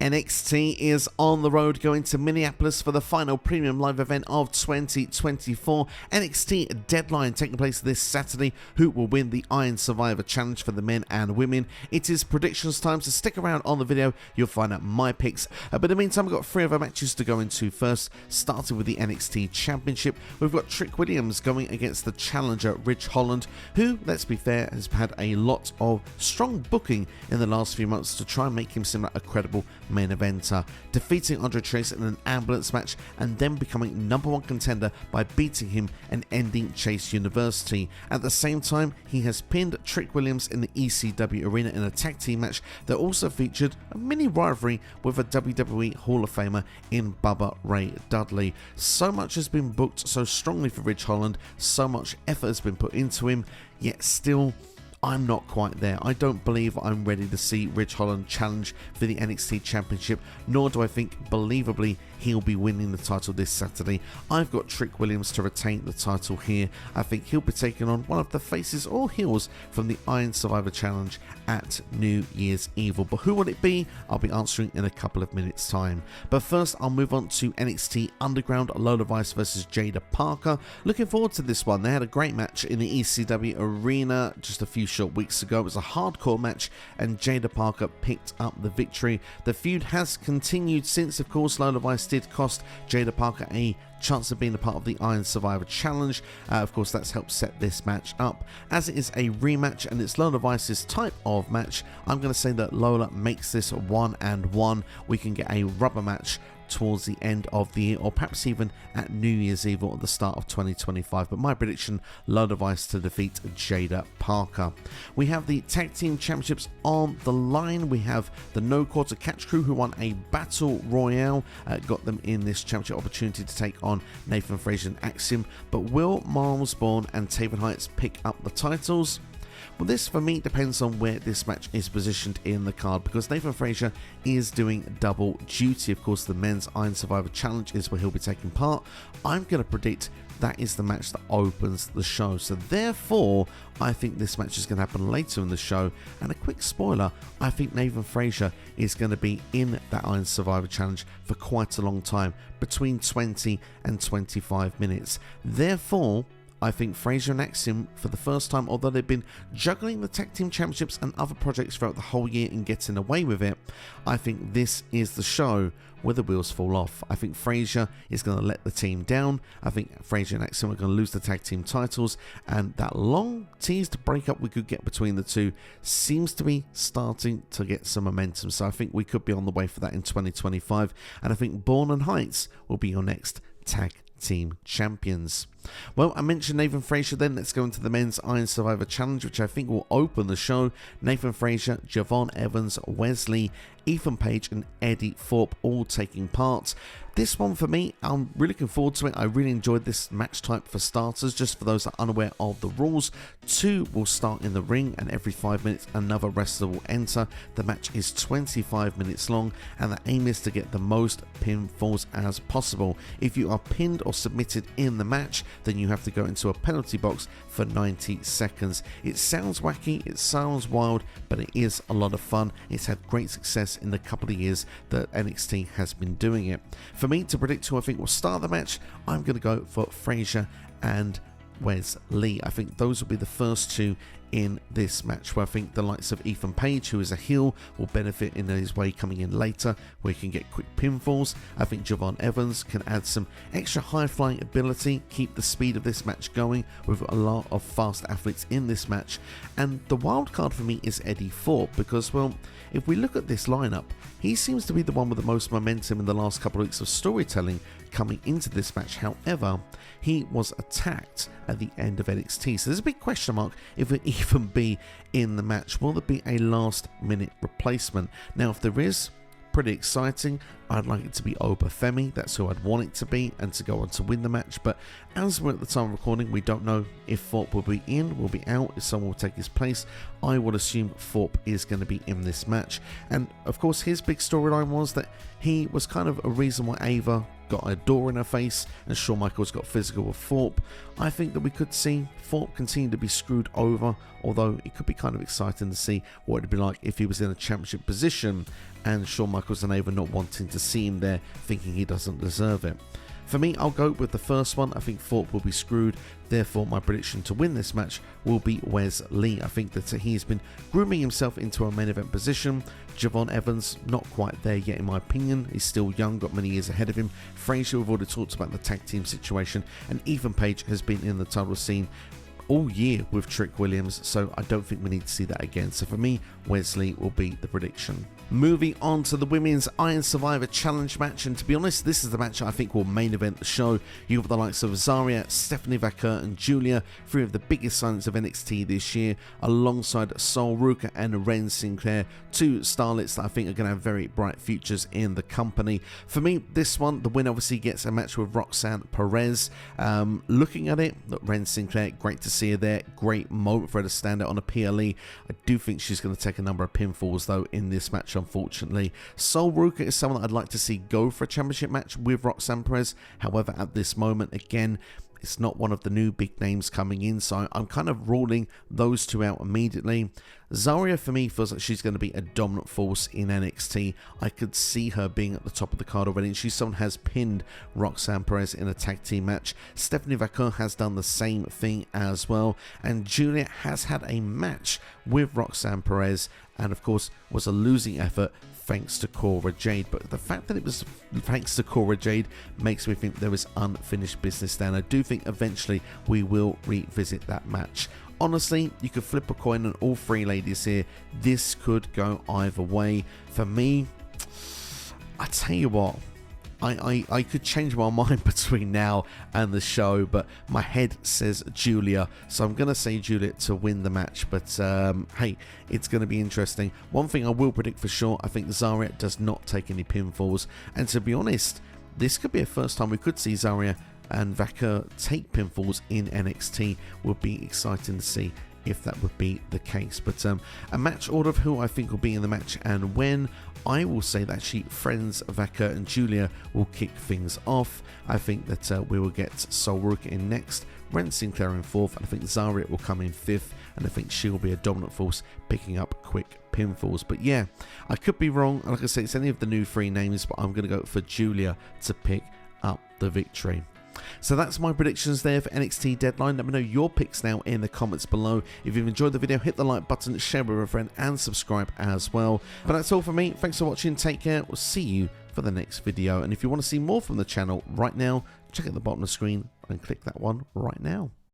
NXT is on the road going to Minneapolis for the final premium live event of 2024. NXT Deadline taking place this Saturday. Who will win the Iron Survivor Challenge for the men and women? It is predictions time, so stick around on the video. You'll find out my picks. But in the meantime, we've got three other matches to go into first, starting with the NXT Championship. We've got Trick Williams going against the challenger Ridge Holland, who, let's be fair, has had a lot of strong booking in the last few months to try and make him seem like a credible main eventer, defeating Andre Chase in an ambulance match and then becoming #1 contender by beating him and ending Chase University. At the same time, he has pinned Trick Williams in the ECW arena in a tag team match that also featured a mini rivalry with a WWE Hall of Famer in Bubba Ray Dudley. So much has been booked so strongly for Ridge Holland, so much effort has been put into him, yet still I'm not quite there. I don't believe I'm ready to see Ridge Holland challenge for the NXT Championship, nor do I think, believably, he'll be winning the title this Saturday. I've got Trick Williams to retain the title here. I think he'll be taking on one of the faces or heels from the Iron Survivor Challenge at New Year's Evil. But who will it be? I'll be answering in a couple of minutes' time. But first, I'll move on to NXT Underground, Lola versus Jaida Parker. Looking forward to this one. They had a great match in the ECW arena just a few short weeks ago. It was a hardcore match and Jaida Parker picked up the victory. The feud has continued since, of course, Lola did cost Jaida Parker a chance of being a part of the Iron Survivor Challenge. Of course, that's helped set this match up. As it is a rematch and it's Lola Vice's type of match, I'm going to say that Lola makes this 1-1. We can get a rubber match towards the end of the year, or perhaps even at New Year's Eve or at the start of 2025. But my prediction, Lola Vice to defeat Jaida Parker. We have the Tag Team Championships on the line. We have the No Quarter Catch Crew, who won a Battle Royale, got them in this championship opportunity to take on Nathan Frazer and Axiom. But will Myles, Borne and Tavion Heights pick up the titles? Well, this for me depends on where this match is positioned in the card, because Nathan Frazer is doing double duty. Of course, the men's Iron Survivor Challenge is where he'll be taking part. I'm going to predict that is the match that opens the show. So therefore, I think this match is going to happen later in the show. And a quick spoiler, I think Nathan Frazer is going to be in that Iron Survivor Challenge for quite a long time, between 20 and 25 minutes. Therefore, I think Frazer and Axiom, for the first time, although they've been juggling the Tag Team Championships and other projects throughout the whole year and getting away with it, I think this is the show where the wheels fall off. I think Frazer is going to let the team down. I think Frazer and Axiom are going to lose the tag team titles, and that long teased breakup we could get between the two seems to be starting to get some momentum. So I think we could be on the way for that in 2025, and I think Borne and Heights will be your next tag team champions. Well, I mentioned Nathan Frazer, then let's go into the men's Iron Survivor Challenge, which I think will open the show. Nathan Frazer, Javon Evans, Wesley, Ethan Page and Eddy Thorpe all taking part. This one for me, I'm really looking forward to it. I really enjoyed this match type for starters. Just for those that are unaware of the rules, 2 will start in the ring and every 5 minutes another wrestler will enter. The match is 25 minutes long and the aim is to get the most pinfalls as possible. If you are pinned or submitted in the match, then you have to go into a penalty box for 90 seconds. It sounds wacky, it sounds wild, but it is a lot of fun. It's had great success in the couple of years that NXT has been doing it. For me to predict who I think will start the match, I'm going to go for Frazer and Wesley. I think those will be the first two in this match, where I think the likes of Ethan Page, who is a heel, will benefit in his way coming in later, where he can get quick pinfalls. I think Javon Evans can add some extra high-flying ability, keep the speed of this match going with a lot of fast athletes in this match. And the wild card for me is Eddy Thorpe, because, well, if we look at this lineup, he seems to be the one with the most momentum in the last couple of weeks of storytelling coming into this match. However, he was attacked at the end of NXT, so there's a big question mark if it even be in the match. Will there be a last minute replacement? Now, if there is, pretty exciting. I'd like it to be Obafemi, that's who I'd want it to be, and to go on to win the match. But as we're at the time of recording, we don't know if Thorpe will be in, will be out, if someone will take his place. I would assume Thorpe is going to be in this match. And of course, his big storyline was that he was kind of a reason why Ava got a door in her face and Shawn Michaels got physical with Thorpe, I think that we could see Thorpe continue to be screwed over, although it could be kind of exciting to see what it'd be like if he was in a championship position and Shawn Michaels and Ava not wanting to see him there, thinking he doesn't deserve it. For me, I'll go with the first one. I think Thorpe will be screwed. Therefore, my prediction to win this match will be Wes Lee. I think that he's been grooming himself into a main event position. Javon Evans, not quite there yet in my opinion. He's still young, got many years ahead of him. Frazer, we've already talked about the tag team situation. And Ethan Page has been in the title scene all year with Trick Williams, so I don't think we need to see that again. So for me, Wesley will be the prediction. Moving on to the Women's Iron Survivor Challenge match, and to be honest, this is the match I think will main event the show. You've got the likes of Zaria, Stephanie Vaquer and Giulia, three of the biggest signings of NXT this year, alongside Ruca and Wren Sinclair, two starlets that I think are going to have very bright futures in the company. For me, this one, the winner obviously gets a match with Roxanne Perez. Looking at it, look, Wren Sinclair, great to see her there, great moment for her to stand out on a PLE. I do think she's going to take a number of pinfalls though in this match, unfortunately. Ruca is someone that I'd like to see go for a championship match with Roxanne Perez. However, at this moment, again, it's not one of the new big names coming in, so I'm kind of ruling those two out immediately. Zaria, for me, feels like she's going to be a dominant force in NXT. I could see her being at the top of the card already, and she's someone who has pinned Roxanne Perez in a tag team match. Stephanie Vaquer has done the same thing as well, and Giulia has had a match with Roxanne Perez, and of course was a losing effort thanks to Cora Jade. But the fact that it was thanks to Cora Jade makes me think there is unfinished business there, and I do think eventually we will revisit that match. Honestly, you could flip a coin on all three ladies here. This could go either way. For me, I tell you what, I could change my mind between now and the show, but my head says Giulia, so I'm going to say Giulia to win the match. But hey, it's going to be interesting. One thing I will predict for sure, I think Zaria does not take any pinfalls, and to be honest, this could be a first time we could see Zaria and Vaquer take pinfalls in NXT. Would be exciting to see if that would be the case. But a match order of who I think will be in the match and when, I will say that actually Friends, Vaquer and Giulia will kick things off. I think that we will get Ruca in next, Wren Sinclair in fourth, and I think Zaria will come in fifth, and I think she will be a dominant force picking up quick pinfalls. But yeah, I could be wrong. Like I say, it's any of the new three names, but I'm going to go for Giulia to pick up the victory. So that's my predictions there for NXT Deadline. Let me know your picks now in the comments below. If you've enjoyed the video, hit the like button, share with a friend, and subscribe as well. But that's all for me. Thanks for watching. Take care. We'll see you for the next video. And if you want to see more from the channel right now, check out the bottom of the screen and click that one right now.